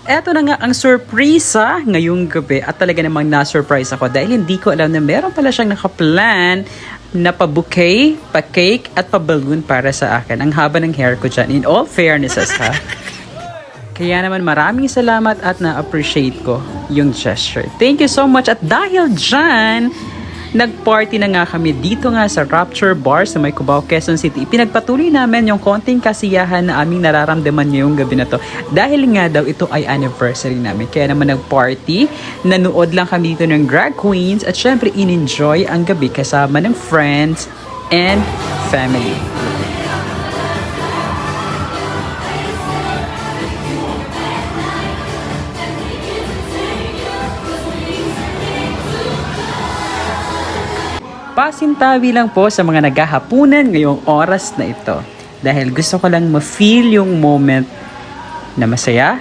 Eto na nga ang surpresa ngayong gabi at talaga namang na-surprise ako dahil hindi ko alam na meron pala siyang nakaplan na pa-bouquet, pa-cake at pa-balloon para sa akin. Ang haba ng hair ko dyan. In all fairnesses ha. Kaya naman maraming salamat at na-appreciate ko yung gesture. Thank you so much at dahil dyan, nag-party na nga kami dito nga sa Rapture Bar sa may Cubao, Quezon City. Pinagpatuloy namin yung konting kasiyahan na aming nararamdaman ngayong gabi na to. Dahil nga daw ito ay anniversary namin. Kaya naman nag-party, nanood lang kami dito ng drag queens at syempre in-enjoy ang gabi kasama ng friends and family. Pasintabi lang po sa mga naghahapunan ngayong oras na ito. Dahil gusto ko lang ma-feel yung moment na masaya,